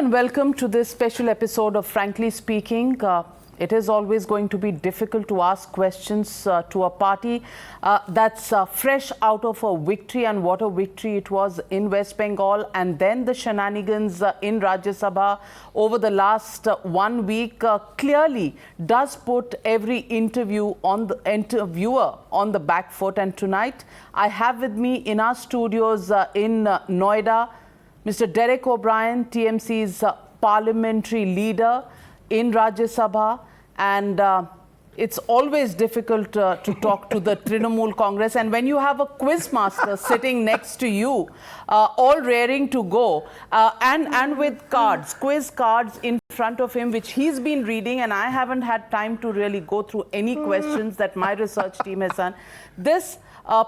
and welcome to this special episode of Frankly Speaking. It is always going to be difficult to ask questions to a party that's fresh out of a victory, and what a victory it was in West Bengal, and then the shenanigans in Rajya Sabha over the last 1 week clearly does put every interviewer on the back foot. And tonight I have with me in our studios in Noida Mr. Derek O'Brien, TMC's parliamentary leader in Rajya Sabha, and it's always difficult to talk to the Trinamool Congress, and when you have a quiz master sitting next to you, all raring to go, and with quiz cards in front of him, which he's been reading, and I haven't had time to really go through any questions that my research team has done. This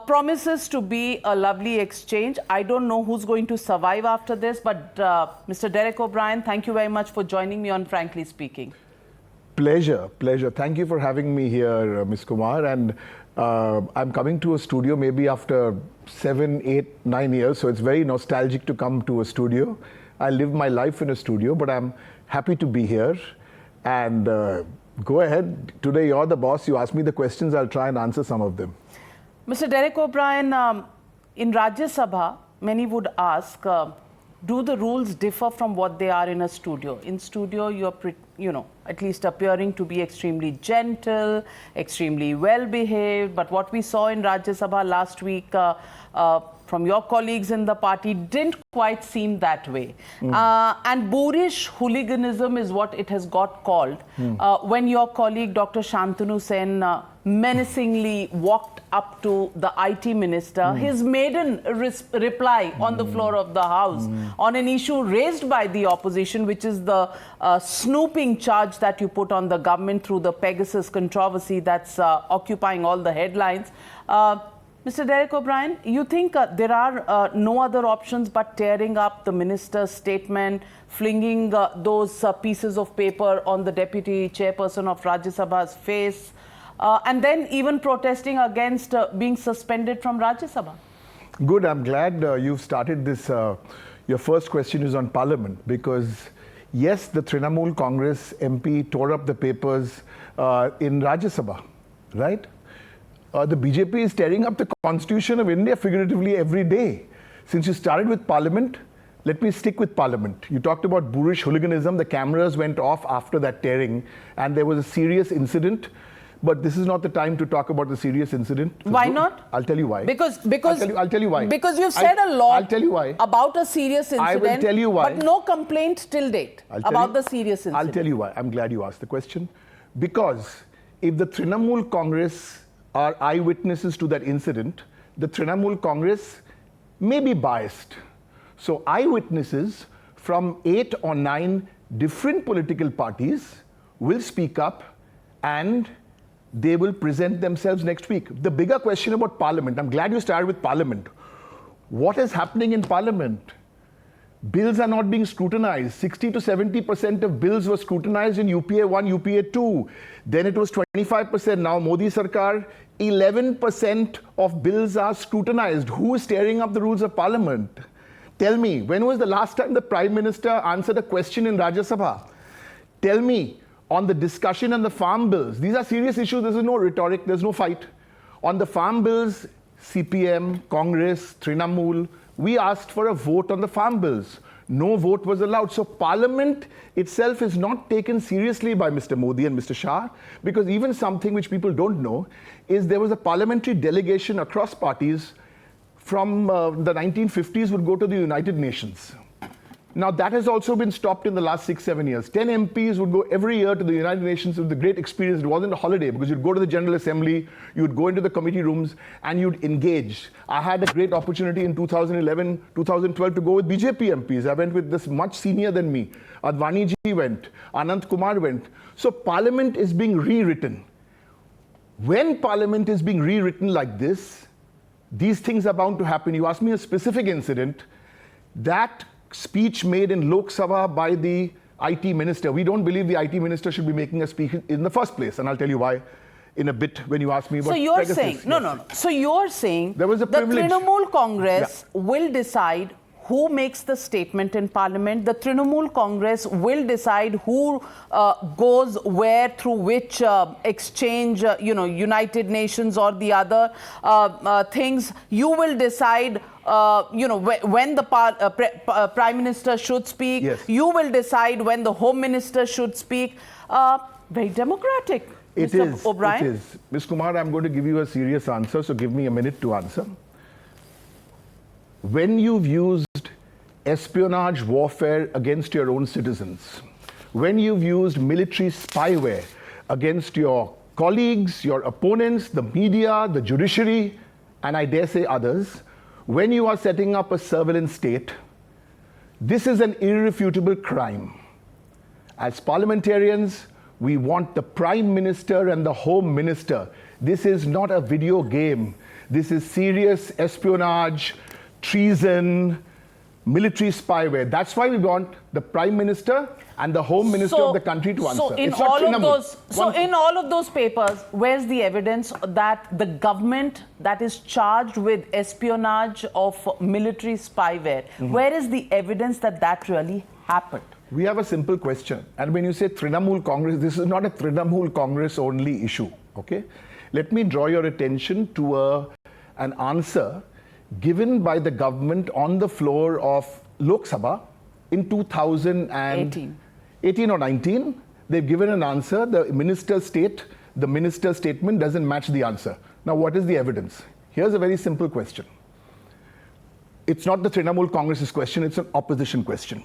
promises to be a lovely exchange. I don't know who's going to survive after this, but Mr. Derek O'Brien, thank you very much for joining me on Frankly Speaking. Pleasure. Thank you for having me here, Ms. Kumar. And I'm coming to a studio maybe after 7, 8, 9 years, so it's very nostalgic to come to a studio. I live my life in a studio, but I'm happy to be here. And go ahead. Today you're the boss. You ask me the questions, I'll try and answer some of them. Mr. Derek O'Brien, in Rajya Sabha, many would ask, do the rules differ from what they are in a studio? In studio, you're, at least appearing to be extremely gentle, extremely well-behaved. But what we saw in Rajya Sabha last week from your colleagues in the party didn't quite seem that way. And boorish hooliganism is what it has got called. When your colleague, Dr. Shantanu Sen, menacingly walked up to the IT minister, his maiden reply on the floor of the House on an issue raised by the opposition, which is the snooping charge that you put on the government through the Pegasus controversy that's occupying all the headlines. Mr. Derek O'Brien, you think there are no other options but tearing up the minister's statement, flinging those pieces of paper on the deputy chairperson of Rajya Sabha's face, and then even protesting against being suspended from Rajya Sabha? Good. I'm glad you've started this. Your first question is on Parliament, because yes, the Trinamool Congress MP tore up the papers in Rajya Sabha, right? The BJP is tearing up the Constitution of India figuratively every day. Since you started with Parliament, let me stick with Parliament. You talked about boorish hooliganism. The cameras went off after that tearing, and there was a serious incident. But this is not the time to talk about the serious incident. Why not? I'll tell you why. Because I'll tell you why. Because you've said a lot. I'll tell you why. About a serious incident. I will tell you why. But no complaint till date about the serious incident. I'll tell you why. I'm glad you asked the question. Because if the Trinamool Congress are eyewitnesses to that incident, the Trinamool Congress may be biased. So eyewitnesses from 8 or 9 different political parties will speak up, and they will present themselves next week. The bigger question about Parliament, I'm glad you started with Parliament. What is happening in Parliament? Bills are not being scrutinized. 60 to 70% of bills were scrutinized in UPA 1, UPA 2. Then it was 25%. Now Modi Sarkar, 11% of bills are scrutinized. Who is tearing up the rules of Parliament? Tell me, when was the last time the Prime Minister answered a question in Rajya Sabha? Tell me, on the discussion on the farm bills, these are serious issues, there's no rhetoric, there's no fight. On the farm bills, CPM, Congress, Trinamool, we asked for a vote on the farm bills. No vote was allowed. So Parliament itself is not taken seriously by Mr. Modi and Mr. Shah, because even something which people don't know is there was a parliamentary delegation across parties from the 1950s would go to the United Nations. Now that has also been stopped in the last 6, 7 years. 10 MPs would go every year to the United Nations with the great experience. It wasn't a holiday, because you'd go to the General Assembly, you'd go into the committee rooms, and you'd engage. I had a great opportunity in 2011, 2012 to go with BJP MPs. I went with this much senior than me. Advani ji went, Anand Kumar went. So Parliament is being rewritten. When Parliament is being rewritten like this, these things are bound to happen. You asked me a specific incident. That speech made in Lok Sabha by the IT minister. We don't believe the IT minister should be making a speech in the first place, and I'll tell you why in a bit when you ask me about So you're Pegasus. saying, no. So you're saying there was a the privilege. Trinamool Congress will decide who makes the statement in Parliament. The Trinamool Congress will decide who goes where through which exchange, United Nations or the other things. You will decide when the Prime Minister should speak. Yes. You will decide when the Home Minister should speak. Very democratic, Mr. O'Brien. It is. Ms. Kumar, I'm going to give you a serious answer, so give me a minute to answer. When you've used espionage warfare against your own citizens, when you've used military spyware against your colleagues, your opponents, the media, the judiciary, and I dare say others, when you are setting up a surveillance state, this is an irrefutable crime. As parliamentarians, we want the Prime Minister and the Home Minister. This is not a video game. This is serious espionage, treason, military spyware. That's why we want the Prime Minister and the Home Minister of the country to answer. In all of those papers, where's the evidence that the government that is charged with espionage of military spyware, where is the evidence that that really happened? We have a simple question. And when you say Trinamool Congress, this is not a Trinamool Congress only issue. Okay? Let me draw your attention to an answer given by the government on the floor of Lok Sabha in 2018 or 19. They've given an answer. The minister's statement doesn't match the answer. Now, what is the evidence? Here's a very simple question. It's not the Trinamool Congress's question, it's an opposition question.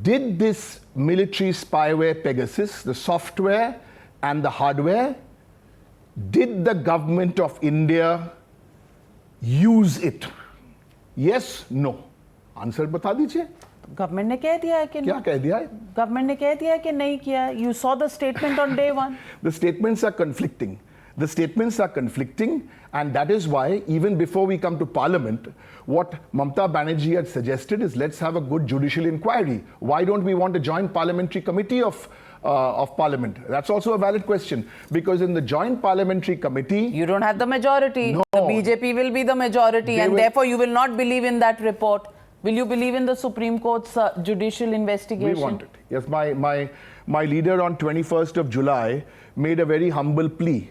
Did this military spyware Pegasus, the software and the hardware, did the government of India use it? Yes, no. Answer बता दीजिए. Government ने कह दिया है कि क्या कह दिया है? Government ने कह दिया है कि नहीं किया. You saw the statement on day one. The statements are conflicting. The statements are conflicting, and that is why even before we come to Parliament, what Mamata Banerjee had suggested is let's have a good judicial inquiry. Why don't we want a joint parliamentary committee of Parliament? That's also a valid question, because in the joint parliamentary committee, you don't have the majority. No. The BJP will be the majority, and therefore you will not believe in that report. Will you believe in the Supreme Court's judicial investigation? We want it. Yes, my leader on 21st of July made a very humble plea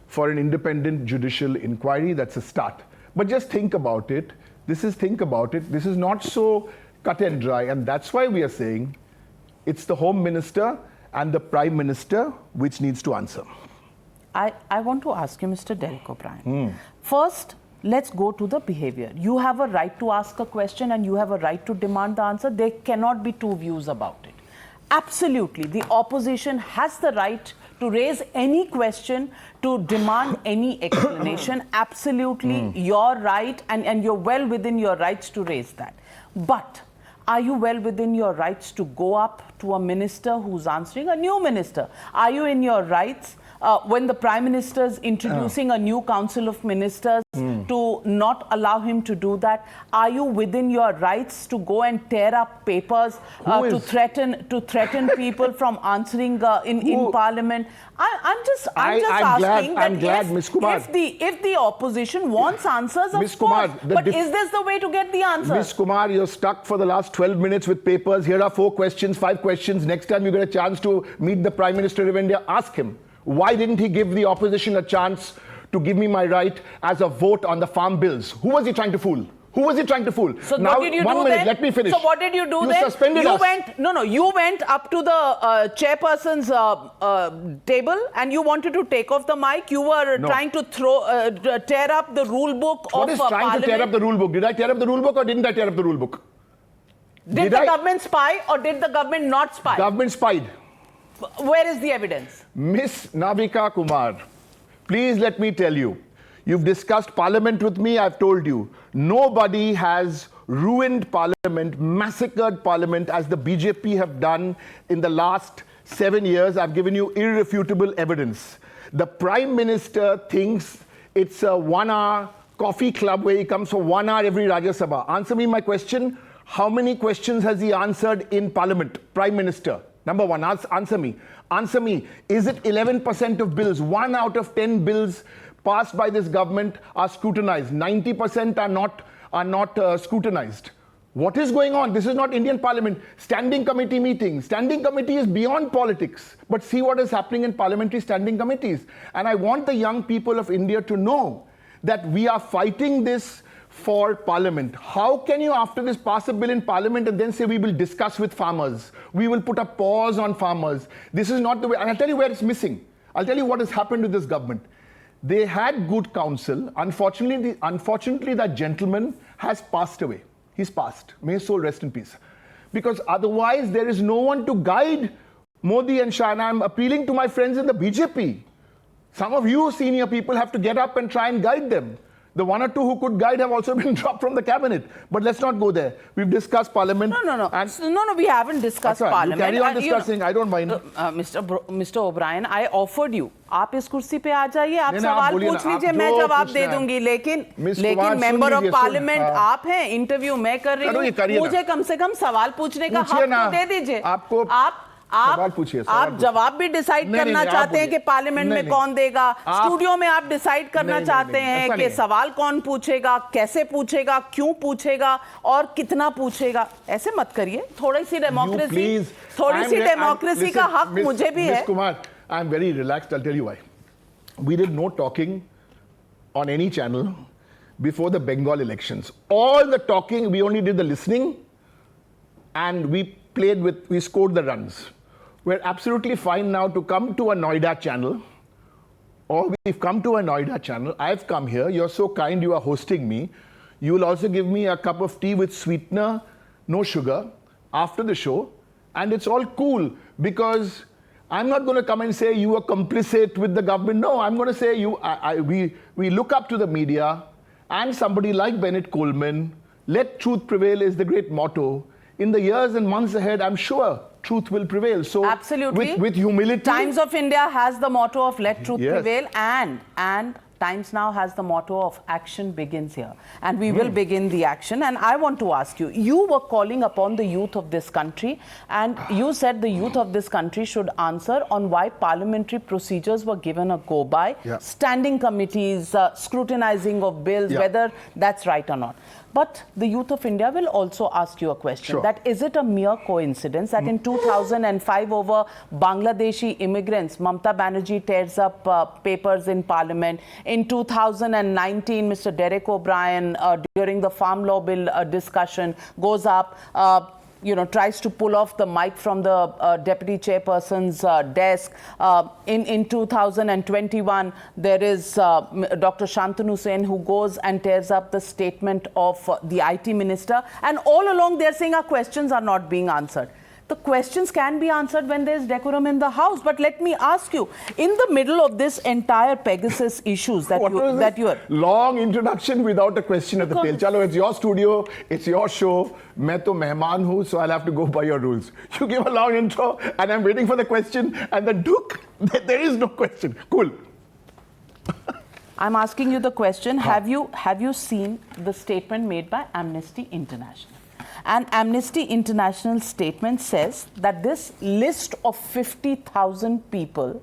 for an independent judicial inquiry. That's a start. But just think about it. This is not so cut and dry, and that's why we are saying it's the Home Minister and the Prime Minister which needs to answer. I want to ask you, Mr. Derek O'Brien. First, let's go to the behavior. You have a right to ask a question and you have a right to demand the answer. There cannot be two views about it. Absolutely, the opposition has the right to raise any question, to demand any explanation. Absolutely, your right, and you're well within your rights to raise that. But are you well within your rights to go up to a minister who's answering, a new minister? Are you in your rights when the Prime Minister is introducing a new Council of Ministers to not allow him to do that? Are you within your rights to go and tear up papers to threaten people from answering in Parliament? I'm just asking if the opposition wants answers, of course. But is this the way to get the answers? Ms. Kumar, you're stuck for the last 12 minutes with papers. Here are 4 questions, 5 questions. Next time you get a chance to meet the Prime Minister of India, ask him. Why didn't he give the opposition a chance to give me my right as a vote on the farm bills? Who was he trying to fool? Who was he trying to fool? So now, what did you do then? Let me finish. So what did you do then? You suspended us. You went up to the chairperson's table and you wanted to take off the mic. You were trying to tear up the rule book of Parliament. What is trying to tear up the rule book? Did I tear up the rule book or didn't I tear up the rule book? Did the government spy or did the government not spy? Government spied. Where is the evidence? Miss Navika Kumar, please let me tell you. You've discussed Parliament with me, I've told you. Nobody has ruined Parliament, massacred Parliament as the BJP have done in the last 7 years. I've given you irrefutable evidence. The Prime Minister thinks it's a 1-hour coffee club where he comes for 1 hour every Rajya Sabha. Answer me my question. How many questions has he answered in Parliament, Prime Minister? Number one, answer me. Answer me. Is it 11% of bills, 1 out of 10 bills passed by this government are scrutinized? 90% are not scrutinized. What is going on? This is not Indian Parliament. Standing committee meeting. Standing committee is beyond politics. But see what is happening in parliamentary standing committees. And I want the young people of India to know that we are fighting this for Parliament. How can you after this pass a bill in Parliament and then say we will discuss with farmers? We will put a pause on farmers. This is not the way. And I'll tell you where it's missing. I'll tell you what has happened to this government. They had good counsel. Unfortunately, that gentleman has passed away. He's passed. May his soul rest in peace. Because otherwise, there is no one to guide Modi and Shah. And I'm appealing to my friends in the BJP. Some of you senior people have to get up and try and guide them. The one or two who could guide have also been dropped from the cabinet. But let's not go there. We've discussed Parliament. No, we haven't discussed Parliament. You carry on discussing. I don't mind. Mr. O'Brien, I offered you. आप इस कुर्सी पे आ जाइए, आप सवाल पूछ लीजिए, मैं जवाब दे दूंगी. लेकिन मेंबर ऑफ पार्लियामेंट आप हैं, इंटरव्यू मैं कर रही हूँ. मुझे कम से कम सवाल पूछने का हक तो दे दीजिए. आप जवाब भी डिसाइड करना चाहते हैं कि पार्लियामेंट में कौन देगा, स्टूडियो में आप डिसाइड करना चाहते हैं कि सवाल कौन पूछेगा, कैसे पूछेगा, क्यों पूछेगा और कितना पूछेगा. ऐसे मत करिए. थोड़ी सी डेमोक्रेसी का हक मुझे भी है. Kumar, I'm very relaxed. I'll tell you why. We did no talking on any channel before the Bengal elections. All the talking, we only did the listening, and we scored the runs. We're absolutely fine now to come to a Noida channel, or we've come to a Noida channel. I've come here. You're so kind. You are hosting me. You will also give me a cup of tea with sweetener, no sugar, after the show, and it's all cool because I'm not going to come and say you are complicit with the government. No, I'm going to say we look up to the media and somebody like Bennett Coleman. Let truth prevail is the great motto. In the years and months ahead, I'm sure truth will prevail. So absolutely, with humility. Times of India has the motto of let truth prevail, and Times Now has the motto of action begins here. And we will begin the action. And I want to ask you, you were calling upon the youth of this country, and you said the youth of this country should answer on why parliamentary procedures were given a go-by, standing committees, scrutinizing of bills, whether that's right or not. But the youth of India will also ask you a question. That is it a mere coincidence that in 2005 over Bangladeshi immigrants, Mamata Banerjee tears up papers in parliament. In 2019, Mr. Derek O'Brien, during the Farm Law Bill discussion, goes up, tries to pull off the mic from the deputy chairperson's desk. In 2021, there is Dr. Shantanu Sen who goes and tears up the statement of the IT minister. And all along, they're saying our questions are not being answered. The questions can be answered when there's decorum in the House. But let me ask you, in the middle of this entire Pegasus issues that you are... Long introduction without a question at the tail. Chalo, it's your studio, it's your show. Main to mehman hu, so I'll have to go by your rules. You give a long intro and I'm waiting for the question, and the Duke, there is no question. Cool. I'm asking you the question, have you seen the statement made by Amnesty International? And Amnesty International statement says that this list of 50,000 people,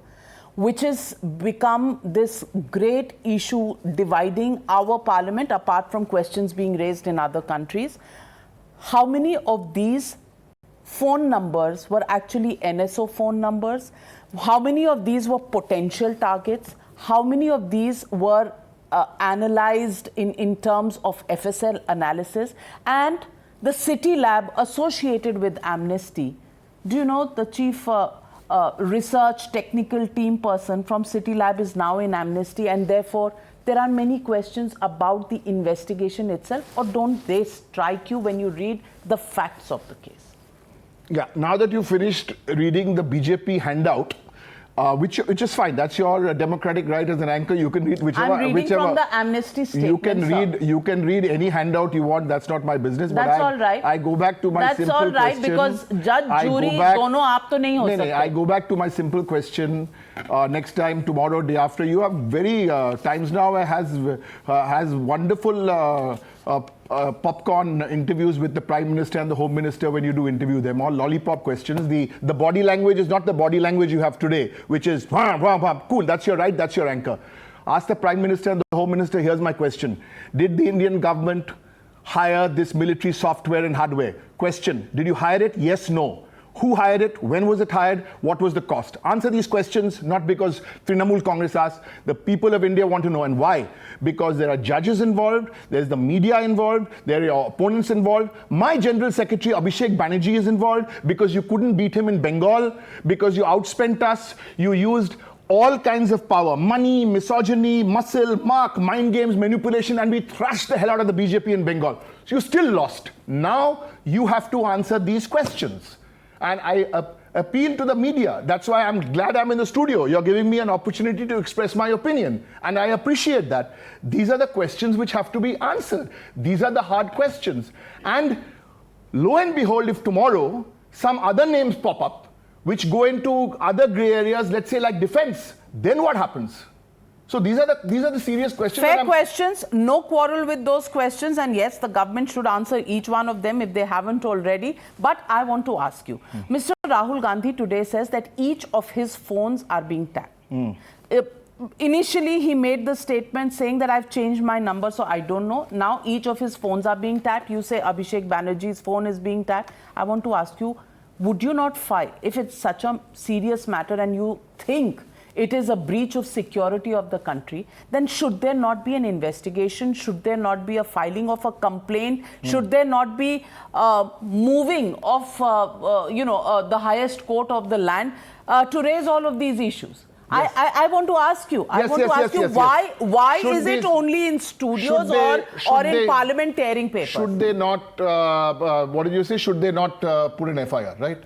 which has become this great issue dividing our parliament apart from questions being raised in other countries, how many of these phone numbers were actually NSO phone numbers? How many of these were potential targets? How many of these were analyzed in terms of FSL analysis? And the City Lab associated with Amnesty, do you know the chief research technical team person from City Lab is now in Amnesty, and therefore there are many questions about the investigation itself, or don't they strike you when you read the facts of the case? Yeah, now that you finished reading the BJP handout, which is fine. That's your democratic right as an anchor. You can read whichever. I'm reading from the Amnesty statement. You can read any handout you want. That's not my business. That's all right. I go back to my simple question. That's all right, because judge, jury, dono aap to nahi ho sakte. I go back to my simple question. Next time, tomorrow, day after, you have very Times Now has wonderful popcorn interviews with the Prime Minister and the Home Minister when you do interview them. All lollipop questions. The body language is not the body language you have today, which is cool, that's your right, that's your anchor. Ask the Prime Minister and the Home Minister, here's my question. Did the Indian government hire this military software and hardware? Question, did you hire it? Yes, no. Who hired it? When was it hired? What was the cost? Answer these questions, not because Trinamool Congress asked. The people of India want to know. And why? Because there are judges involved, there's the media involved, there are opponents involved. My General Secretary Abhishek Banerjee is involved because you couldn't beat him in Bengal, because you outspent us, you used all kinds of power, money, misogyny, muscle, mark, mind games, manipulation, and we thrashed the hell out of the BJP in Bengal. So you still lost. Now you have to answer these questions. And I appeal to the media. That's why I'm glad I'm in the studio. You're giving me an opportunity to express my opinion. And I appreciate that. These are the questions which have to be answered. These are the hard questions. And lo and behold, if tomorrow some other names pop up, which go into other gray areas, let's say like defense, then what happens? So these are the serious questions. Fair questions, no quarrel with those questions, and yes, the government should answer each one of them if they haven't already. But I want to ask you, Mr. Rahul Gandhi today says that each of his phones are being tapped. Initially, he made the statement saying that I've changed my number, so I don't know. Now each of his phones are being tapped. You say Abhishek Banerjee's phone is being tapped. I want to ask you, would you not file, if it's such a serious matter and you think it is a breach of security of the country, then should there not be an investigation? Should there not be a filing of a complaint? Should there not be moving of the highest court of the land to raise all of these issues? Yes. I want to ask you. Why is it only in studios or in parliament tearing papers? Should they not? What did you say? Should they not put an FIR? Right?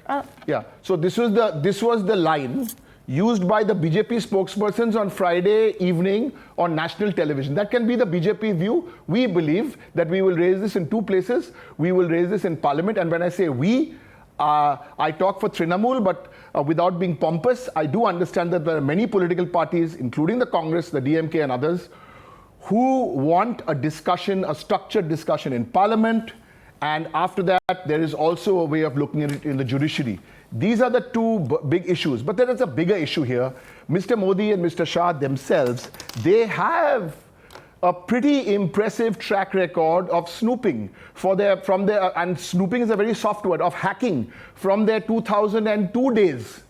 Yeah. So this was the line used by the BJP spokespersons on Friday evening on national television. That can be the BJP view. We believe that we will raise this in two places. We will raise this in Parliament. And when I say we, I talk for Trinamool, but without being pompous, I do understand that there are many political parties, including the Congress, the DMK and others, who want a discussion, a structured discussion in Parliament. And after that, there is also a way of looking at it in the judiciary. These are the two big issues. But there is a bigger issue here. Mr. Modi and Mr. Shah themselves, they have a pretty impressive track record of snooping and snooping is a very soft word, of hacking from their 2002 days.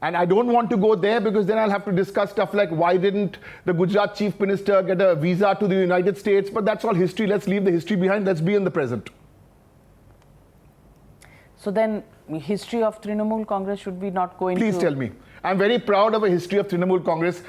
And I don't want to go there because then I'll have to discuss stuff like why didn't the Gujarat Chief Minister get a visa to the United States? But that's all history. Let's leave the history behind. Let's be in the present. So then, history of Trinamool Congress should be not going Please tell me. I'm very proud of a history of Trinamool Congress.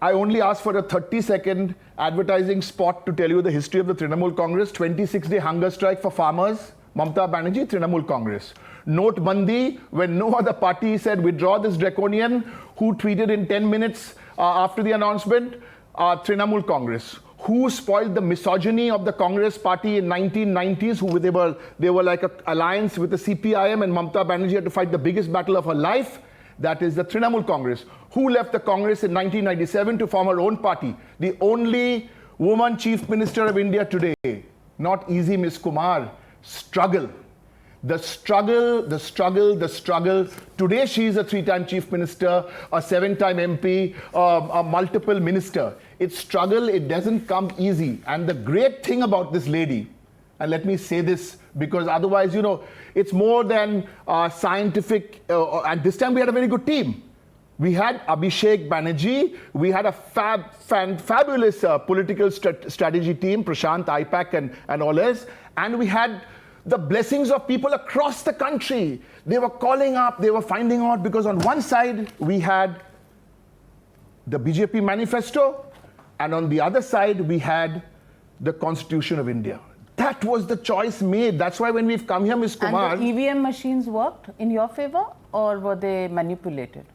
I only asked for a 30-second advertising spot to tell you the history of the Trinamool Congress. 26-day hunger strike for farmers. Mamata Banerjee, Trinamool Congress. Note-bandi, when no other party said withdraw this draconian, who tweeted in 10 minutes after the announcement? Trinamool Congress. Who spoiled the misogyny of the Congress party in 1990s? They were like an alliance with the CPIM, and Mamata Banerjee had to fight the biggest battle of her life. That is the Trinamool Congress. Who left the Congress in 1997 to form her own party? The only woman chief minister of India today. Not easy, Ms. Kumar. Struggle. The struggle. Today she is a 3-time chief minister, a 7-time MP, a multiple minister. It's struggle. It doesn't come easy. And the great thing about this lady, and let me say this because otherwise, it's more than scientific. And this time we had a very good team. We had Abhishek Banerjee. We had a fabulous political strategy team, Prashant, IPAC and all else. And we had the blessings of people across the country. They were calling up, they were finding out, because on one side we had the BJP manifesto, and on the other side we had the Constitution of India. That was the choice made. That's why when we've come here, Ms. Kumar... And the EVM machines worked in your favor, or were they manipulated?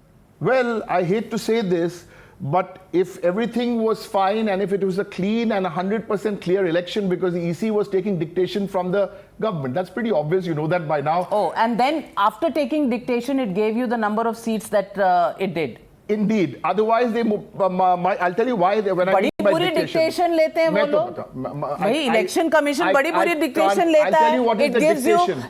Well, I hate to say this, but if everything was fine and if it was a clean and 100% clear election, because the EC was taking dictation from the government, that's pretty obvious, you know that by now. Oh, and then after taking dictation, it gave you the number of seats that it did. Indeed. Otherwise, they. I'll tell you why. When I mean by बड़ी dictation लेते हैं वो लोग. भाई election commission बड़ी dictation लेता है.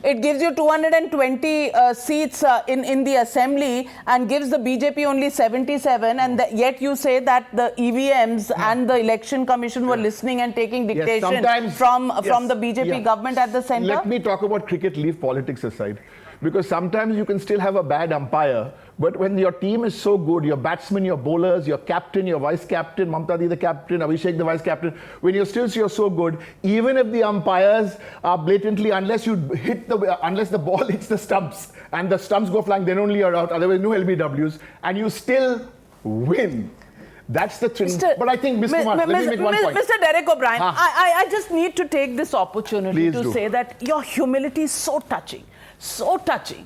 It gives you 220 seats in the assembly and gives the BJP only 77, and yet you say that the EVMs and the election commission were listening and taking dictation from the BJP government at the center. Let me talk about cricket. Leave politics aside. Because sometimes you can still have a bad umpire, but when your team is so good, your batsmen, your bowlers, your captain, your vice captain, Mamata the captain, Abhishek the vice captain, when you're so good, even if the umpires are blatantly, unless the ball hits the stumps and the stumps go flying, then only you're out. Otherwise, no LBWs, and you still win. That's the thing. But I think, Mr. Kumar, let me make one point. Mr. Derek O'Brien, I just need to take this opportunity to say that your humility is so touching. So touching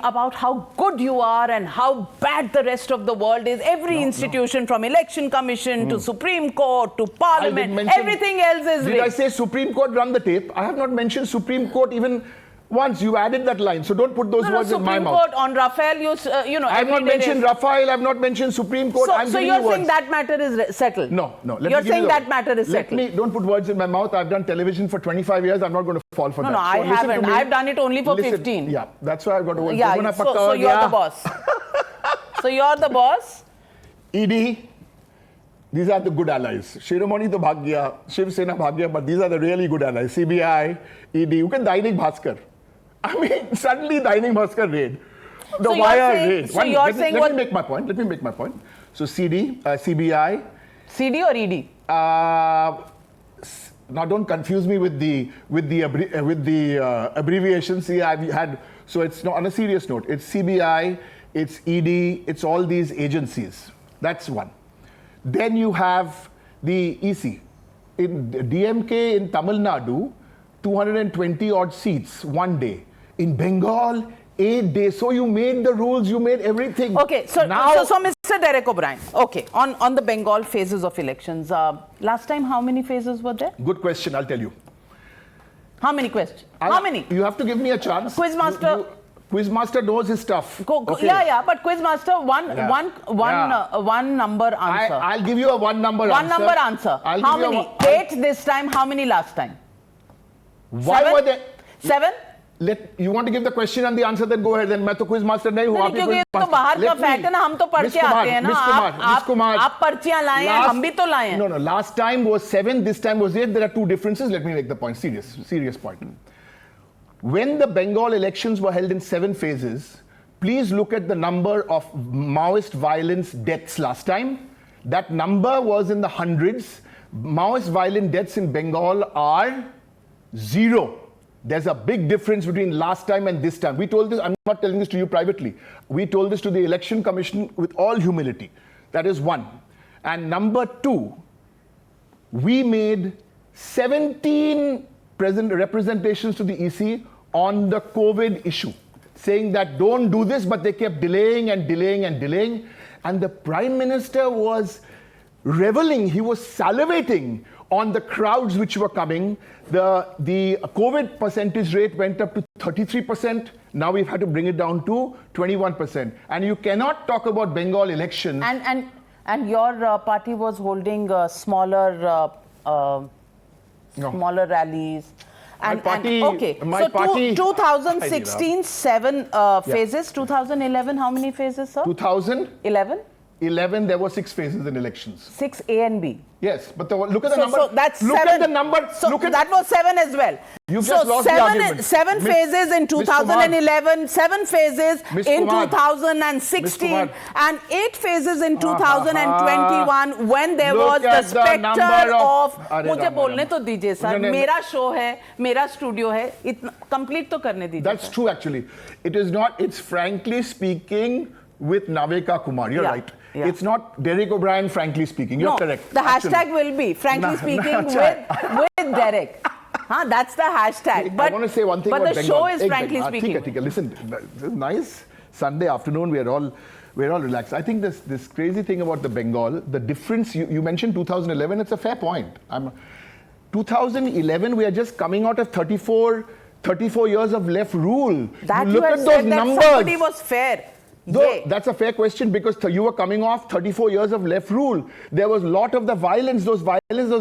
about how good you are and how bad the rest of the world is. Every institution from election commission to Supreme Court to Parliament, everything else is rigged. Did I say Supreme Court run the tape? I have not mentioned Supreme Court even once. You added that line, so don't put those words in my mouth. Supreme Court on Rafale, you know. I have not mentioned Rafale. I have not mentioned Supreme Court. So you're saying that matter is settled? No. You're saying that matter is settled? Don't put words in my mouth. I've done television for 25 years. I'm not going to fall for that. No, I haven't. I've done it only for 15. Yeah, that's why I've got to. Yeah, so you're the boss. So you're the boss. ED. These are the good allies. Shiromani to Bhagya, Shiv Sena Bhagya, but these are the really good allies. CBI, ED. You can Dainik Bhaskar. I mean, suddenly Dainik Bhaskar raid. The wire raid. So you're saying let me make my point. So CBI. CD or ED? Now don't confuse me with the abbreviations. See, I've had. So it's not on a serious note. It's CBI, it's ED, it's all these agencies. That's one. Then you have the EC. In DMK in Tamil Nadu, 220 odd seats one day. In Bengal, 8 days. So you made the rules, you made everything. Okay, so Mr. Derek O'Brien, okay, on the Bengal phases of elections, last time how many phases were there? Good question, I'll tell you. How many questions? How many? You have to give me a chance. Quizmaster. Quizmaster knows his stuff. Okay. Yeah, but Quizmaster, one number answer. I'll give you a one number answer. One number answer. How many? 8 this time, how many last time? Why were there? 7? You want to give the question and the answer, then go ahead. Then मैं तो quiz master नहीं हूँ. नहीं, क्योंकि ये तो बाहर का फैक्ट है ना, हम तो पढ़ के आते हैं ना. आप पर्चियां लाए हैं, हम भी तो लाए हैं. No. Last time was 7. This time was 8. There are two differences. Let me make the point. Serious point. When the Bengal elections were held in 7 phases, please look at the number of Maoist violence deaths last time. That number was in the hundreds. Maoist violent deaths in Bengal are 0. There's a big difference between last time and this time. We told this, I'm not telling this to you privately. We told this to the Election Commission with all humility. That is one. And number 2, we made 17 representations to the EC on the COVID issue, saying that don't do this, but they kept delaying. And the Prime Minister was reveling, he was salivating on the crowds which were coming. The COVID percentage rate went up to 33%. Now we've had to bring it down to 21%. And you cannot talk about Bengal elections. And your party was holding smaller rallies. So 2016, 7 phases. 2011, how many phases, sir? 2011, there were 6 phases in elections. 6 A and B. Yes, but look at the number. So that's look 7. At the number. So that was 7 as well. You've just lost the argument. 7 phases in 2011, 7 phases in 2016, and 8 phases in 2021 when there was the spectre of. मुझे बोलने तो दीजिए sir. मेरा show है, मेरा studio है. इतना complete तो करने दीजिए. That's true actually. It is not. It's frankly speaking with Naveka Kumar. You're right. Yeah. It's not Derek O'Brien, frankly speaking. You're correct. The hashtag will be, frankly speaking, with Derek. That's the hashtag. But I want to say one thing about the show is frankly speaking. Listen, this is nice Sunday afternoon. We're all relaxed. I think this crazy thing about the Bengal, the difference, you mentioned 2011, it's a fair point. 2011, we are just coming out of 34 years of left rule. That you had said that somebody was fair. Though that's a fair question because you were coming off 34 years of left rule. There was a lot of the violence. Those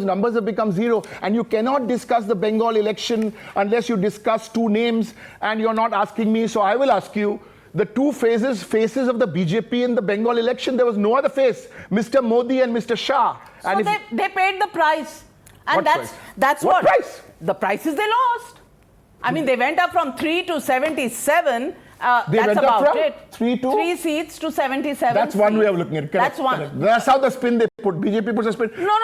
numbers have become zero. And you cannot discuss the Bengal election unless you discuss two names. And you're not asking me, so I will ask you. The two faces of the BJP in the Bengal election, there was no other face. Mr. Modi and Mr. Shah. So and they paid the price. And what that's what price? The prices they lost. I mean, they went up from 3 to 77. That's about it. 3 seats to 77. That's one way of looking at it. Correct. That's one. Correct. That's how the spin they put. BJP puts a spin. No.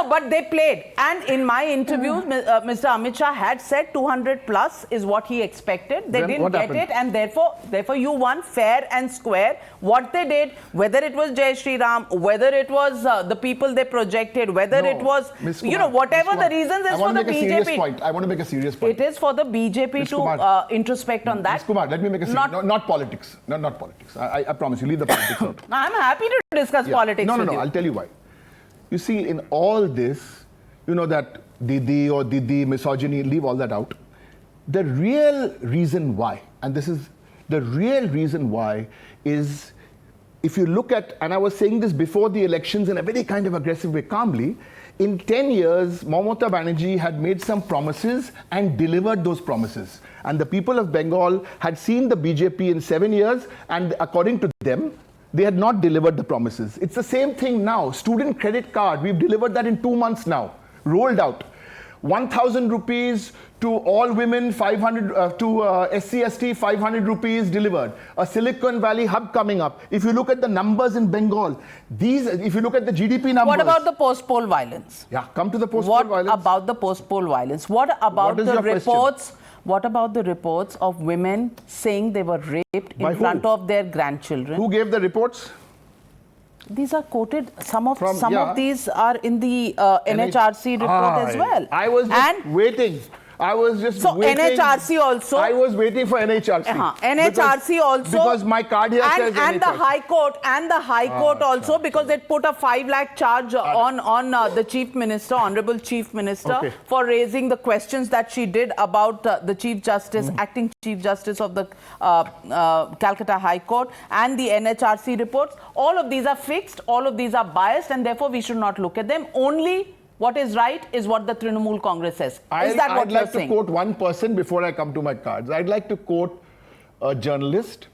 But they played. And in my interview, Mr. Amit Shah had said 200 plus is what he expected. They didn't get it, and therefore you won fair and square. What they did, whether it was Jai Shri Ram, whether it was the people they projected, whether it was whatever the reasons is for the BJP. I want to make a serious point. It is for the BJP to introspect on that. Ms. Kumar, let me make a serious point. Not politics. Not politics. I promise you, leave the politics out. I'm happy to discuss politics with you. No. I'll tell you why. You see, in all this, that Didi, misogyny, leave all that out. The real reason why, and this is the real reason why, is if you look at, and I was saying this before the elections in a very kind of aggressive way, calmly, in 10 years, Mamata Banerjee had made some promises and delivered those promises. And the people of Bengal had seen the BJP in 7 years, and according to them, they had not delivered the promises. It's the same thing now. Student credit card, we've delivered that in 2 months now, rolled out. 1,000 rupees to all women, 500 to SC/ST, 500 rupees delivered. A Silicon Valley hub coming up. If you look at the numbers in Bengal, if you look at the GDP numbers. What about the post-poll violence? Yeah, come to the post-poll violence. What about the post-poll violence? What about the reports? What about the reports of women saying they were raped in front of their grandchildren? Who gave the reports? These are quoted. Some of these are in the NHRC report as well. I was just waiting. So NHRC also. I was waiting for NHRC. NHRC also. Because my card here says and NHRC. the High Court also, because it put a 5 lakh charge on the Chief Minister, Honorable Chief Minister, for raising the questions that she did about the Chief Justice, acting Chief Justice of the Calcutta High Court, and the NHRC reports. All of these are fixed, all of these are biased, and therefore we should not look at them. Only what is right is what the Trinamool Congress says. Is that what you're saying? I'd like to quote one person before I come to my cards. I'd like to quote a journalist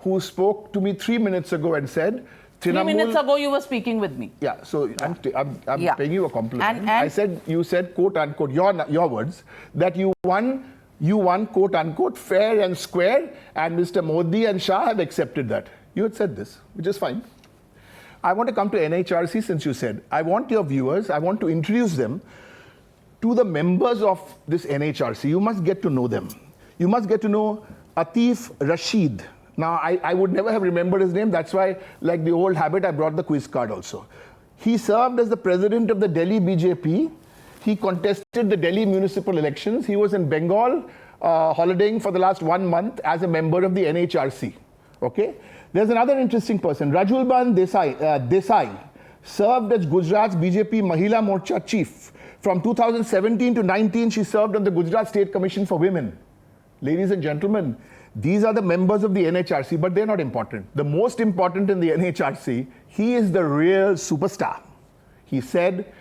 who spoke to me 3 minutes ago and said, 3 minutes ago you were speaking with me. Yeah, so I'm paying you a compliment. You said, quote unquote, your words, that you won, quote unquote, fair and square, and Mr. Modi and Shah have accepted that. You had said this, which is fine. I want to come to NHRC since you said. I want your viewers, I want to introduce them to the members of this NHRC. You must get to know them. You must get to know Atif Rashid. Now, I would never have remembered his name. That's why, like the old habit, I brought the quiz card also. He served as the president of the Delhi BJP. He contested the Delhi municipal elections. He was in Bengal, holidaying for the last 1 month as a member of the NHRC. Okay? There's another interesting person, Rajulban Desai, served as Gujarat's BJP Mahila Morcha chief. From 2017 to 19, she served on the Gujarat State Commission for Women. Ladies and gentlemen, these are the members of the NHRC, but they're not important. The most important in the NHRC, he is the real superstar. He said,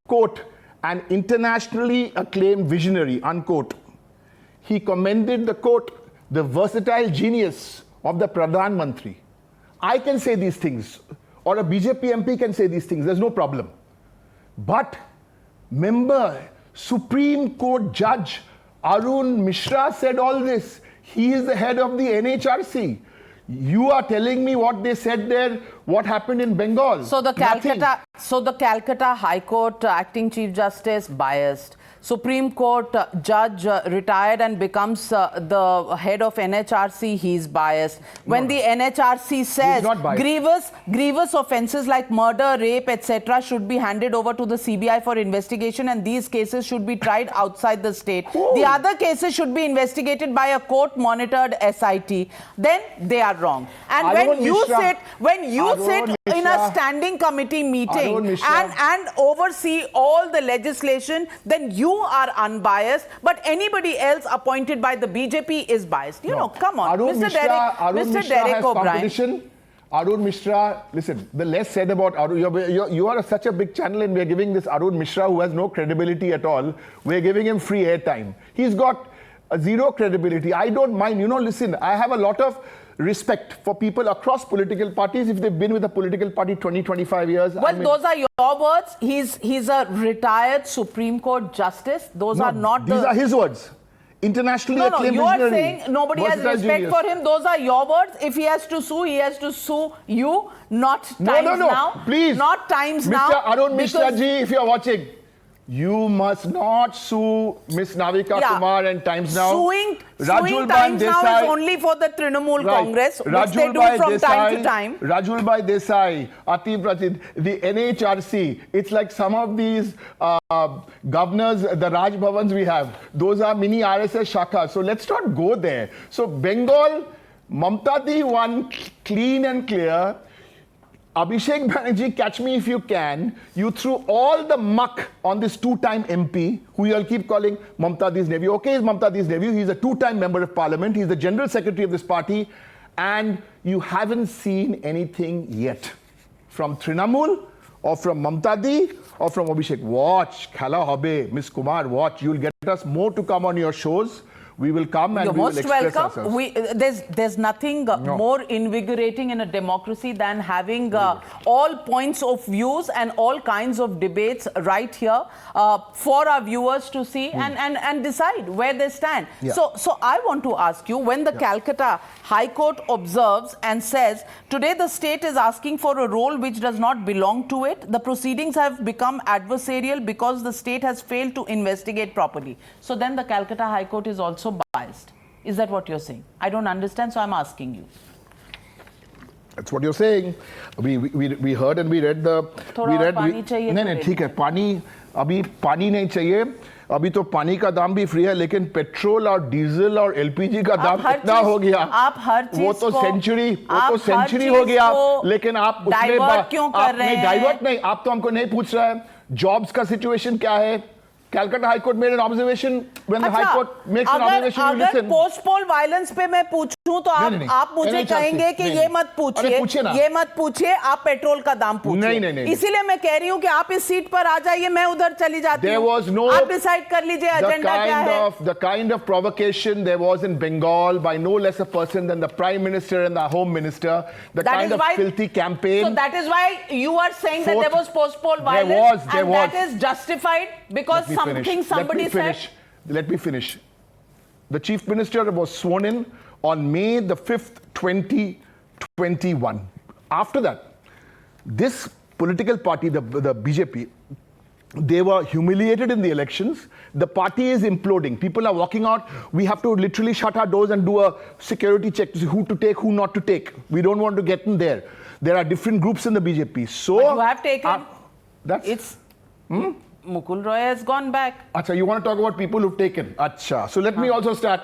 quote, an internationally acclaimed visionary, unquote. He commended the, quote, the versatile genius of the Pradhan Mantri. I can say these things, or a BJP MP can say these things, there's no problem. But member, Supreme Court Judge Arun Mishra said all this. He is the head of the NHRC. You are telling me what they said there, what happened in Bengal. So the Calcutta High Court acting Chief Justice biased. Supreme Court judge retired and becomes the head of NHRC, he's biased. When the NHRC says grievous offences like murder, rape, etc. should be handed over to the CBI for investigation, and these cases should be tried outside the state. The other cases should be investigated by a court-monitored SIT. Then they are wrong. And when you sit in a standing committee meeting and oversee all the legislation, then you you are unbiased, but anybody else appointed by the BJP is biased. You know, come on, Arun Mr. Arun Mr. Mishra Derek has O'Brien. competition. Arun Mishra, listen, the less said about Arun, you are such a big channel and we are giving this Arun Mishra, who has no credibility at all, we are giving him free airtime. He's got zero credibility. I don't mind. You know, listen, I have a lot of respect for people across political parties if they've been with a political party 20, 25 years. Well, those are your words. He's a retired Supreme Court justice. Those are not these are his words. Internationally acclaimed you are visionary, saying nobody has versatile respect genius. for him. Those are your words. If he has to sue, he has to sue you, not Times Now. Please. Not Times Now. Mr. Arun Mishra ji, if you are watching, you must not sue Miss Navika Kumar and Times Now. Suing Times Now is only for the Trinamool Congress, which they do from time to time. Rajul Bhai Desai, Atif Rachid, the NHRC. It's like some of these governors, the Raj Bhavans we have. Those are mini RSS Shaka. So let's not go there. So Bengal, Mamata Di won clean and clear. Abhishek Banerjee, catch me if you can. You threw all the muck on this two-time MP, who you'll keep calling Mamata Di's nephew. Okay, he's Mamata Di's nephew. He's a two-time member of parliament. He's the general secretary of this party. And you haven't seen anything yet from Trinamool or from Mamata Di or from Abhishek. Watch, Khala Hobe, Miss Kumar, watch. You'll get us more to come on your shows. We will come and we will express ourselves. There's nothing more invigorating in a democracy than having all points of views and all kinds of debates right here for our viewers to see and decide where they stand. Yeah. So I want to ask you, when the Calcutta High Court observes and says, today the state is asking for a role which does not belong to it, the proceedings have become adversarial because the state has failed to investigate properly. So then the Calcutta High Court is also biased. Is that what you're saying? I don't understand, so I'm asking you. That's what you're saying. We heard and we read the. थोड़ा और पानी चाहिए नहीं नहीं ठीक है पानी अभी पानी नहीं चाहिए अभी तो पानी का दाम भी फ्री है लेकिन पेट्रोल और डीजल और एलपीजी का दाम इतना हो गया आप हर चीज वो तो सेंचुरी हो गया लेकिन आप डाइवर्ट क्यों कर रहे हैं डाइवर्ट नहीं आप तो हमको नहीं पूछ रहे हैं जॉब्स का सिचुएशन क्या है Calcutta High Court made an observation. When the High Court makes an observation, you listen. अगर पोस्ट पोल वायलेंस पे मैं पूछूं तो आप मुझे कहेंगे कि ये मत पूछिए आप पेट्रोल का दाम पूछिए इसीलिए मैं कह रही हूं कि आप इस सीट पर आ जाइए मैं उधर चली जाती हूं आप डिसाइड कर लीजिए एजेंडा क्या है The kind of provocation there was in Bengal by no less a person than the Prime Minister and the Home Minister, the kind of filthy campaign. So that is why you are saying that there was post poll violence and that is justified because somebody said. Let me finish. The Chief Minister was sworn in on May the 5th, 2021. After that, this political party, the BJP, they were humiliated in the elections. The party is imploding. People are walking out. We have to literally shut our doors and do a security check to see who to take, who not to take. We don't want to get in there. There are different groups in the BJP. So but you have taken. Mukul Roy has gone back. Acha, you want to talk about people who've taken? Acha. So let me also start.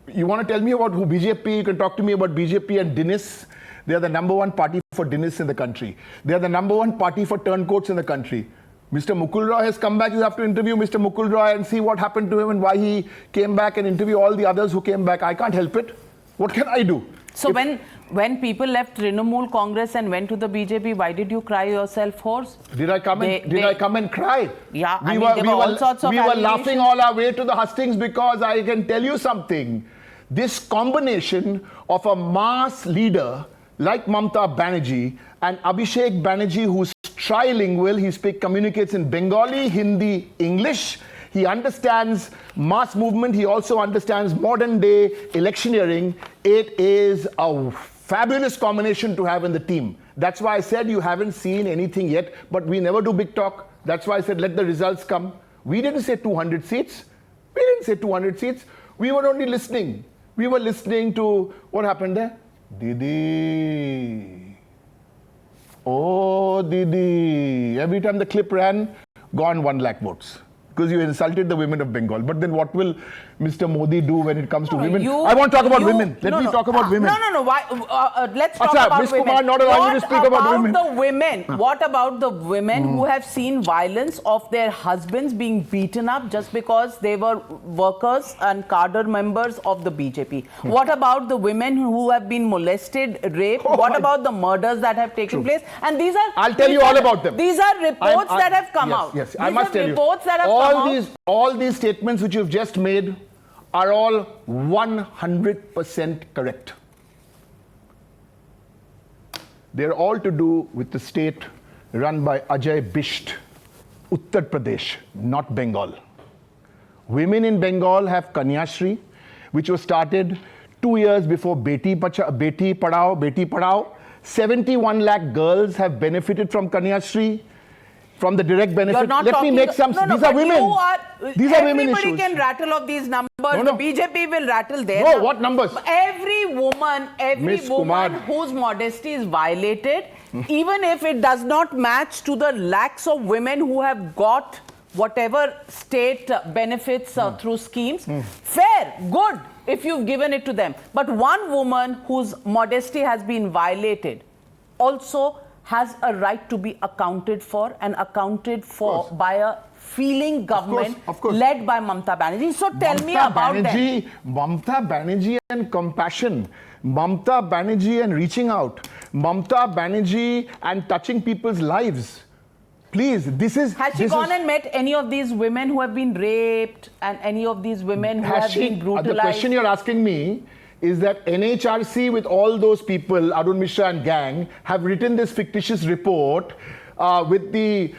You want to tell me about who BJP? You can talk to me about BJP and Dinis. They are the number one party for Dinis in the country. They are the number one party for turncoats in the country. Mr. Mukul Roy has come back. You have to interview Mr. Mukul Roy and see what happened to him and why he came back and interview all the others who came back. I can't help it. What can I do? So when people left Trinamool Congress and went to the BJP, why did you cry yourself hoarse? Did I come and cry? Yeah, there were all sorts of we were laughing all our way to the hustings because I can tell you something. This combination of a mass leader like Mamata Banerjee and Abhishek Banerjee, who's trilingual, he communicates in Bengali, Hindi, English. He understands mass movement. He also understands modern day electioneering. It is a fabulous combination to have in the team. That's why I said you haven't seen anything yet, but we never do big talk. That's why I said let the results come. We didn't say 200 seats. We didn't say 200 seats. We were only listening. We were listening to what happened there. Didi. Oh, Didi. Every time the clip ran, gone 1 lakh votes. Because you insulted the women of Bengal. But then what will Mr. Modi do when it comes to women? I want to talk about women. Let me talk about women. No. Why? Let's talk about Ms. women. Kumar not allowing you to speak about women. What about the women who have seen violence of their husbands being beaten up just because they were workers and cadre members of the BJP? What about the women who have been molested, raped? What about the murders that have taken place? And these are... I'll tell you all about them. These are reports that have come out. Yes, I must tell you. Reports that have come out. All these statements which you've just made are all 100% correct. They're all to do with the state run by Ajay Bisht, Uttar Pradesh, not Bengal. Women in Bengal have Kanyashri, which was started 2 years before Beti Padhao. 71 lakh girls have benefited from Kanyashri, from the direct benefit. Let me make some... these are women. These are women issues. Everybody can rattle off these numbers. No. The BJP will rattle their numbers. What numbers? Every woman whose modesty is violated, even if it does not match to the lakhs of women who have got whatever state benefits through schemes, fair, good, if you've given it to them. But one woman whose modesty has been violated also has a right to be accounted for and accounted for by a feeling government led by Mamata Banerjee. So tell me about them. Mamata Banerjee and compassion. Mamata Banerjee and reaching out. Mamata Banerjee and touching people's lives. Please, this is... Has she gone and met any of these women who have been raped and any of these women who have been brutalized? The question you're asking me is that NHRC with all those people, Arun Mishra and gang, have written this fictitious report with a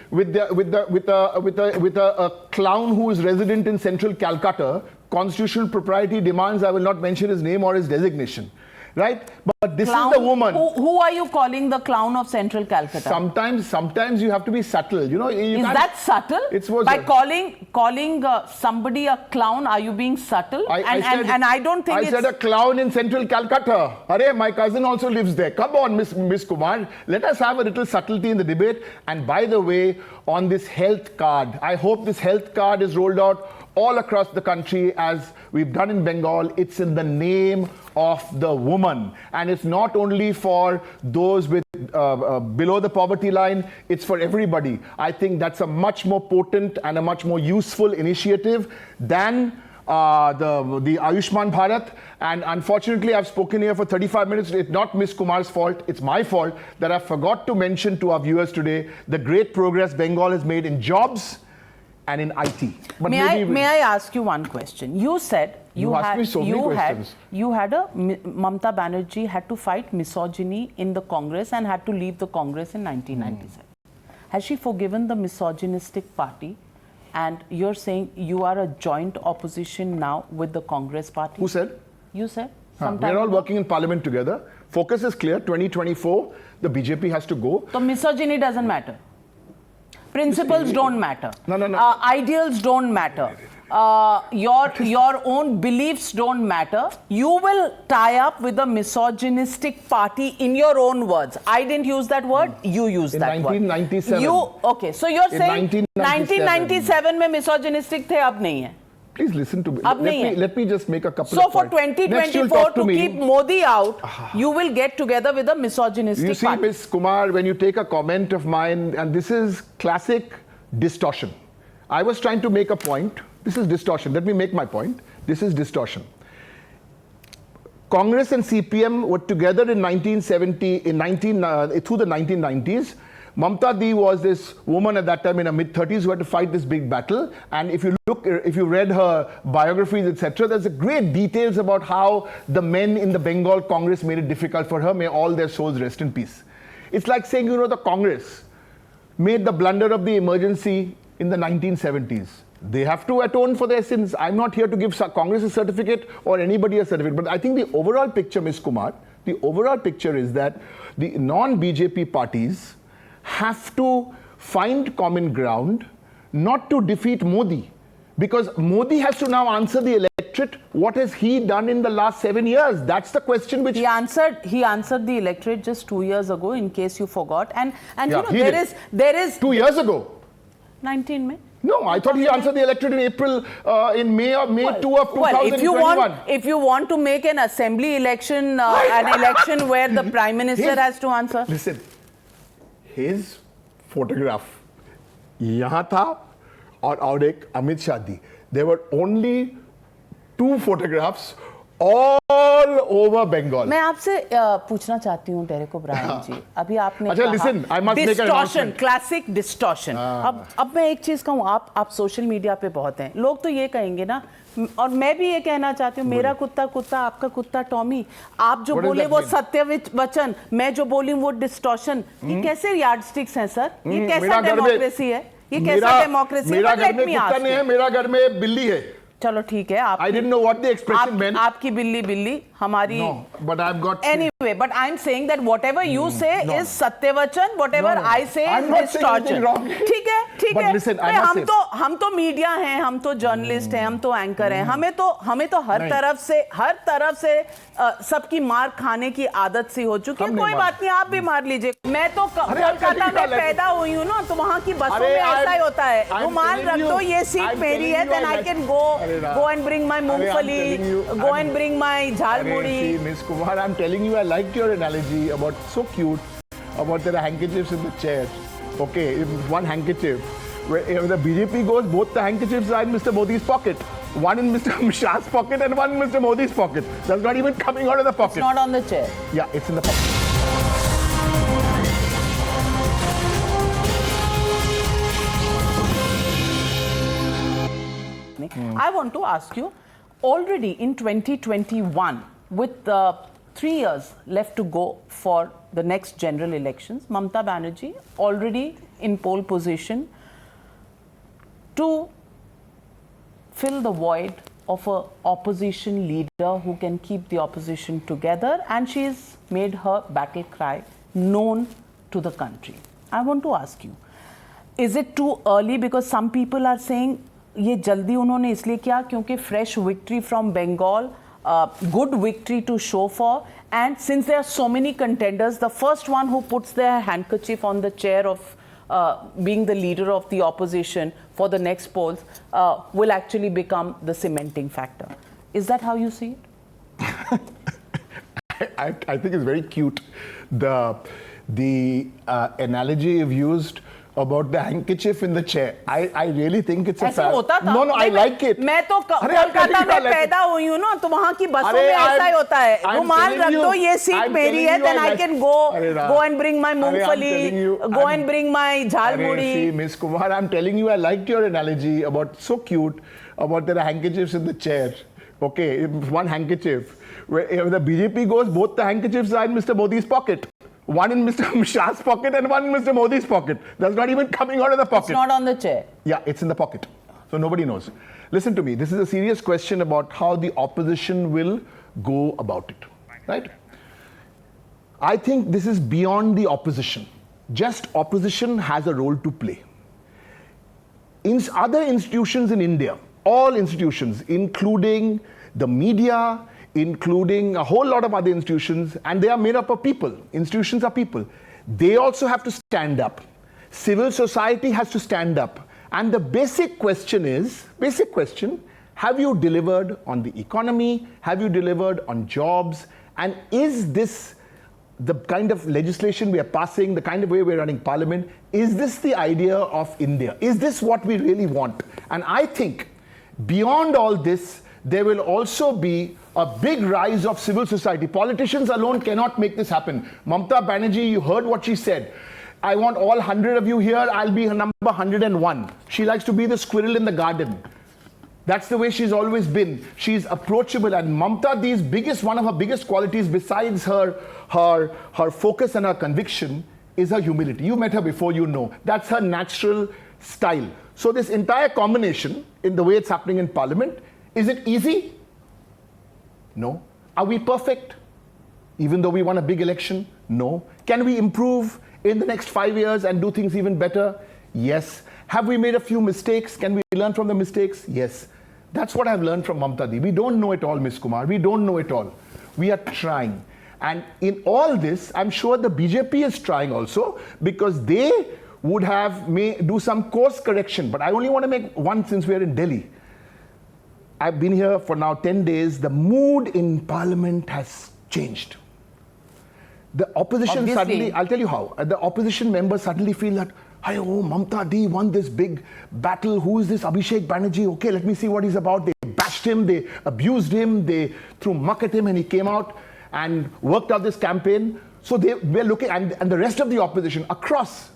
clown who is resident in central Calcutta. Constitutional propriety demands I will not mention his name or his designation. Right? But this clown, is the woman. Who are you calling the clown of Central Calcutta? Sometimes you have to be subtle. You know, is that subtle? By calling somebody a clown, are you being subtle? I don't think I said a clown in Central Calcutta. Arey, my cousin also lives there. Come on, Miss Kumar. Let us have a little subtlety in the debate. And by the way, on this health card, I hope this health card is rolled out all across the country as we've done in Bengal. It's in the name of the woman. And it's not only for those with below the poverty line, it's for everybody. I think that's a much more potent and a much more useful initiative than the Ayushman Bharat. And unfortunately, I've spoken here for 35 minutes. It's not Ms. Kumar's fault. It's my fault that I forgot to mention to our viewers today the great progress Bengal has made in jobs and in IT. But may I ask you one question? You said Mamata Banerjee had to fight misogyny in the Congress and had to leave the Congress in 1997. Has she forgiven the misogynistic party? And you're saying you are a joint opposition now with the Congress party? Who said? You said. We're all working in parliament together. Focus is clear. 2024, the BJP has to go. So misogyny doesn't matter. Principles don't matter. No. Ideals don't matter. Your own beliefs don't matter. You will tie up with a misogynistic party in your own words. I didn't use that word. You used that word. In 1997. Okay. So you're saying 1997 में misogynistic थे, अब नहीं है. Please listen to me. Let me just make a couple of points. So for 2024 to keep Modi out, you will get together with a misogynistic party. You see, Ms. Kumar, when you take a comment of mine, and this is classic distortion. I was trying to make a point. This is distortion. Let me make my point. This is distortion. Congress and CPM were together in 1970, through the 1990s. Mamata Di was this woman at that time in her mid-30s who had to fight this big battle. And if you read her biographies, etc., there's great details about how the men in the Bengal Congress made it difficult for her. May all their souls rest in peace. It's like saying, the Congress made the blunder of the emergency in the 1970s. They have to atone for their sins. I'm not here to give Congress a certificate or anybody a certificate. But I think the overall picture, Ms. Kumar, the overall picture is that the non-BJP parties have to find common ground, not to defeat Modi. Because Modi has to now answer the electorate. What has he done in the last 7 years? That's the question which... He answered the electorate just 2 years ago, in case you forgot. And there is... 2 years ago. 19 May. No, I thought he answered the electorate in April, in May 2 of 2021. Well, if you want to make an assembly election, an election where the Prime Minister has to answer. Listen, his photograph, यहाँ था और एक अमित शाह दी. There were only 2 photographs all over Bengal. मैं आपसे पूछना चाहती हूँ Derek O'Brien जी, अभी आपने अच्छा, listen, I must make an announcement. Classic distortion. अब मैं एक चीज कहूँ, आप सोशल मीडिया पे बहुत हैं, लोग तो ये कहेंगे ना, और मैं भी ये कहना चाहती हूँ, मेरा कुत्ता कुत्ता, आपका कुत्ता टॉमी. आप जो बोले वो सत्य वचन, मैं जो बोली वो डिस्टॉर्शन. ये कैसे यार्डस्टिक्स हैं सर? ये कैसा डेमोक्रेसी है? ये कैसा डेमोक्रेसी है? मेरा घर में कुत्ता नहीं है, मेरा घर में बिल्ली है. चलो ठीक है. I didn't know what the expression meant. आपकी बिल्ली हमारी. No, but I've got. Anyway, but I'm saying that whatever you say is Satyavachan, whatever I say is distortion. ठीक है. But listen, हम तो मीडिया हैं, हम तो जर्नलिस्ट हैं, हम तो एंकर हैं. हमें तो हर तरफ से सबकी मार खाने की आदत सी हो चुकी है. कोई बात नहीं, आप भी मार लीजिए. मैं तो कोलकाता में पैदा हुई हूँ ना, तो वहाँ की बसों में ऐसा ही होता है. रुमाल रख दो, ये सीट मेरी है, then I can go and bring my मूंगफली, go and bring my jhalmuri. Miss Kumar, I'm telling you, I liked your analogy about so cute about there are handkerchiefs in the chair. Okay, one handkerchief. Where the BJP goes, both the handkerchiefs are in Mr. Modi's pocket. One in Mr. Shah's pocket and one in Mr. Modi's pocket. That's not even coming out of the pocket. It's not on the chair. Yeah, it's in the pocket. I want to ask you, already in 2021, with 3 years left to go for the next general elections, Mamata Banerjee already in pole position to fill the void of an opposition leader who can keep the opposition together, and she's made her battle cry known to the country. I want to ask you, is it too early? Because some people are saying ये जल्दी उन्होंने इसलिए किया क्योंकि fresh victory from Bengal, good victory to show for, and since there are so many contenders, the first one who puts their handkerchief on the chair of being the leader of the opposition for the next polls will actually become the cementing factor. Is that how you see it? I think it's very cute. The analogy you've used about the handkerchief in the chair. I really think it's a fact. No, I like it. मैं तो कोलकाता में पैदा हुई हूँ ना, तो वहाँ की बसों में ऐसा ही होता है. रुमाल रख दो, ये सीट मेरी है, then I can go and bring my मूंगफली, go and bring my jhalmuri. Miss Kumar, I'm telling you, I liked your analogy about so cute about there are handkerchiefs in the chair. Okay, one handkerchief. Where the BJP goes, both the handkerchiefs are in Mr. Modi's pocket. One in Mr. Shah's pocket and one in Mr. Modi's pocket. That's not even coming out of the pocket. It's not on the chair. Yeah, it's in the pocket. So nobody knows. Listen to me. This is a serious question about how the opposition will go about it. Right? I think this is beyond the opposition. Just opposition has a role to play. In other institutions in India, all institutions, including the media, including a whole lot of other institutions, and they are made up of people. Institutions are people. They also have to stand up. Civil society has to stand up. And the basic question is, have you delivered on the economy? Have you delivered on jobs? And is this the kind of legislation we are passing, the kind of way we're running parliament? Is this the idea of India? Is this what we really want? And I think beyond all this, there will also be a big rise of civil society. Politicians alone cannot make this happen. Mamata Banerjee, you heard what she said. I want all 100 of you here. I'll be her number 101. She likes to be the squirrel in the garden. That's the way she's always been. She's approachable. And Mamata, one of her biggest qualities besides her focus and her conviction is her humility. You met her before, you know. That's her natural style. So this entire combination in the way it's happening in Parliament, is it easy? No. Are we perfect? Even though we won a big election? No. Can we improve in the next 5 years and do things even better? Yes. Have we made a few mistakes? Can we learn from the mistakes? Yes. That's what I've learned from Mamata Di. We don't know it all, Miss Kumar. We don't know it all. We are trying. And in all this, I'm sure the BJP is trying also, because they would have do some course correction. But I only want to make one since we are in Delhi. I've been here for now 10 days. The mood in Parliament has changed. The opposition Obviously. suddenly, I'll tell you how, the opposition members suddenly feel that, hey, oh, Mamata D won this big battle. Who is this Abhishek Banerjee? Okay, let me see what he's about. They bashed him, they abused him, they threw muck at him, and he came out and worked out this campaign. So we're looking, and the rest of the opposition across,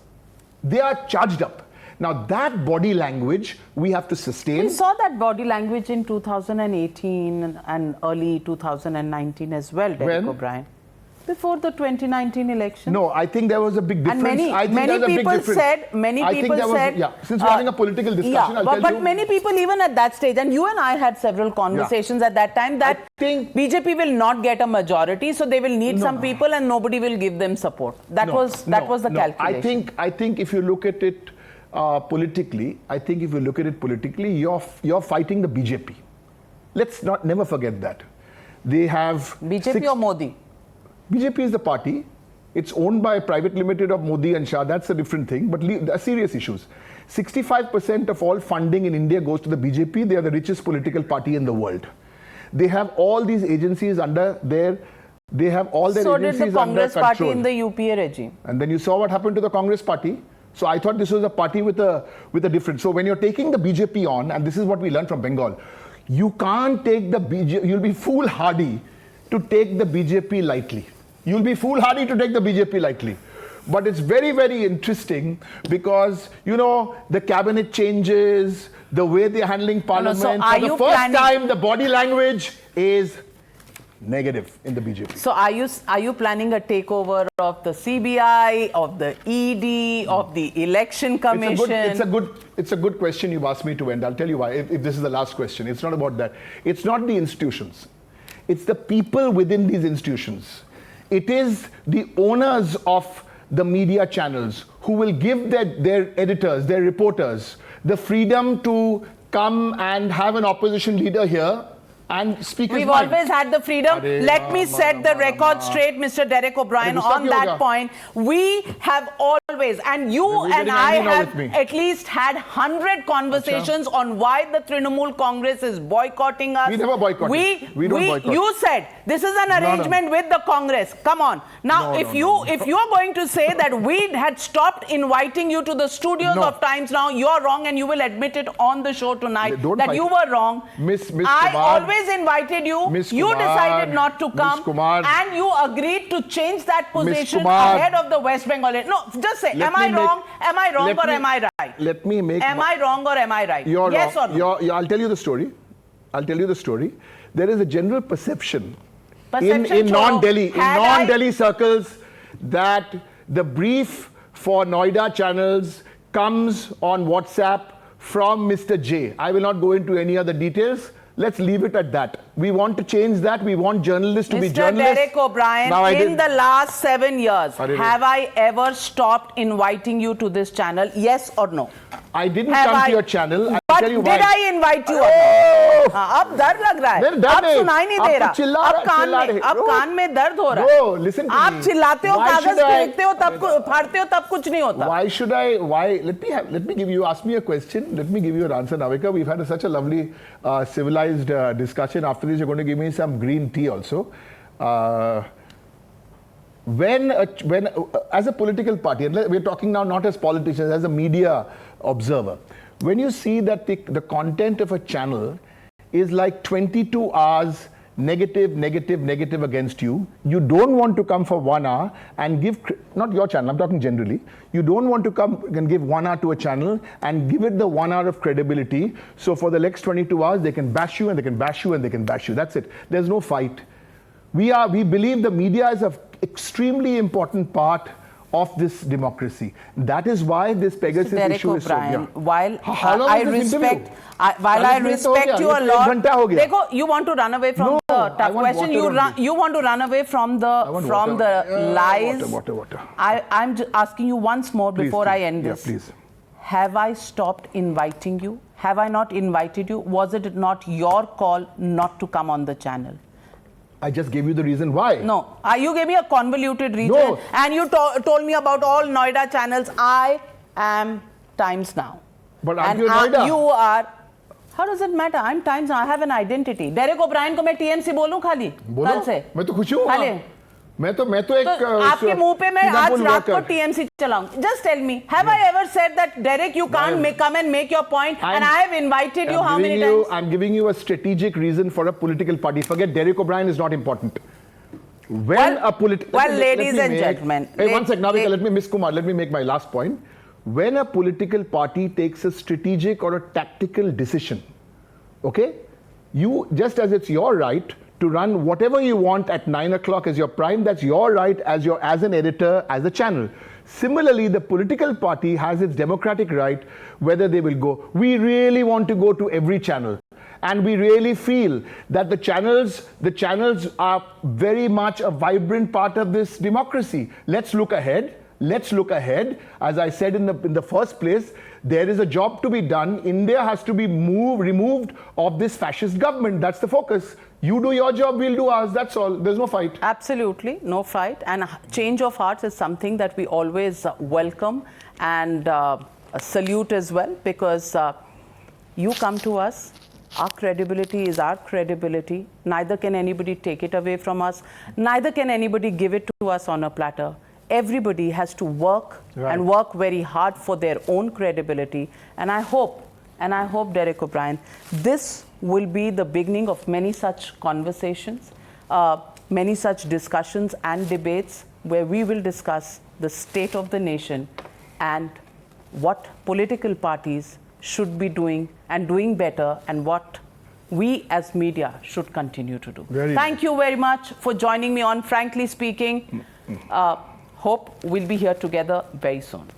they are charged up. Now that body language we have to sustain. We saw that body language in 2018 and early 2019 as well, Derek O'Brien. Before the 2019 election. No, I think there was a big difference. And many people said, yeah, since we're having a political discussion, yeah, but many people even at that stage, and you and I had several conversations at that time, that BJP will not get a majority, so they will need some people and nobody will give them support. That was the calculation. I think if you look at it politically, you're fighting the BJP. Let's never forget that. They have BJP or Modi? BJP is the party. It's owned by a private limited of Modi and Shah. That's a different thing. But there are serious issues. 65% of all funding in India goes to the BJP. They are the richest political party in the world. They have all these agencies under their. They have all their agencies under control. So did the Congress party in the UPA regime. And then you saw what happened to the Congress party. So I thought this was a party with a difference. So when you're taking the BJP on, and this is what we learned from Bengal, you can't take the BJP. You'll be foolhardy to take the BJP lightly. You'll be foolhardy to take the BJP lightly. But it's very, very interesting because, you know, the cabinet changes, the way they're handling Parliament. So for the first time, the body language is negative in the BJP. So are you planning a takeover of the CBI, of the ED, of the Election Commission? It's a good question you've asked me to end. I'll tell you why, if this is the last question. It's not about that. It's not the institutions. It's the people within these institutions. It is the owners of the media channels who will give their editors, their reporters, the freedom to come and have an opposition leader here and speak his mind. We've always had the freedom. Let me set the record straight, Mr. Derek O'Brien, on that point. We have always, and you and I have at least had 100 conversations on why the Trinamool Congress is boycotting us. We never boycott. We don't boycott. You said this is an arrangement with the Congress. Come on. Now, if you're going to say that we had stopped inviting you to the studios of Times Now, you're wrong, and you will admit it on the show tonight that you were wrong. I always invited you. You decided not to come, and you agreed to change that position ahead of the West Bengal. No, just say, am I wrong? Am I wrong or am I right? Let me make. Am I wrong or am I right? Yes or no? I'll tell you the story. There is a general perception in non-Delhi circles that the brief for Noida channels comes on WhatsApp from Mr. J. I will not go into any other details. Let's leave it at that. We want to change that. We want journalists to be journalists. Mr. Derek O'Brien, in the last 7 years, have I ever stopped inviting you to this channel? Yes or no? I didn't come to your channel. I'll tell you why. Did I invite you? अब दर्द लग रहा है. अब सुनाई नहीं दे रहा. अब कान में दर्द हो रहा है. Listen to me. आप चिल्लाते हो, कागज फेंकते हो, तब फाड़ते हो, तब कुछ नहीं होता. Why should I? Let me give you. Ask me a question. Let me give you an answer, Navika. We've had such a lovely, civilized discussion. After this, you're going to give me some green tea also. When as a political party, and we're talking now not as politicians, as a media observer, when you see that the content of a channel is like 22 hours negative against you, you don't want to come for 1 hour and give, not your channel, I'm talking generally, you don't want to come and give 1 hour to a channel and give it the 1 hour of credibility. So for the next 22 hours, they can bash you and they can bash you and they can bash you. That's it. There's no fight. We believe the media is an extremely important part of this democracy. That is why this Pegasus issue is so. While I respect you a lot, Dekho, you want to run away from the tough question. You want to run away from the lies. Water. I'm just asking you once more before I end this. Please. Have I stopped inviting you? Have I not invited you? Was it not your call not to come on the channel? I just gave you the reason why. No, you gave me a convoluted reason, and you told me about all Noida channels. I am Times Now. But aren't you Noida? You are. How does it matter? I'm Times Now. I have an identity. Derek O'Brien को मैं TMC बोलूं खाली कल से. मैं तो खुश हूँ. मैं तो एक आपके मुंह पे मैं आज रात को TMC चलाऊं. Just tell me, have I ever said that Derek, you can't come and make your point, and I have invited you how many times? I'm giving you a strategic reason for a political party. Forget Derek O'Brien is not important. Ladies and gentlemen. Hey, one sec, Navika, let me make my last point. When a political party takes a strategic or a tactical decision, okay, you, just as it's your right to run whatever you want at 9 o'clock as your prime, that's your right as an editor, as a channel. Similarly, the political party has its democratic right whether they will go. We really want to go to every channel. And we really feel that the channels are very much a vibrant part of this democracy. Let's look ahead. As I said in the first place, there is a job to be done. India has to be removed of this fascist government. That's the focus. You do your job, we'll do ours. That's all. There's no fight. Absolutely, no fight. And a change of hearts is something that we always welcome and salute as well, because you come to us. Our credibility is our credibility. Neither can anybody take it away from us. Neither can anybody give it to us on a platter. Everybody has to work and work very hard for their own credibility. And I hope, Derek O'Brien, this will be the beginning of many such conversations, many such discussions and debates where we will discuss the state of the nation and what political parties should be doing and doing better, and what we as media should continue to do. Thank you very much for joining me on Frankly Speaking. Hope we'll be here together very soon.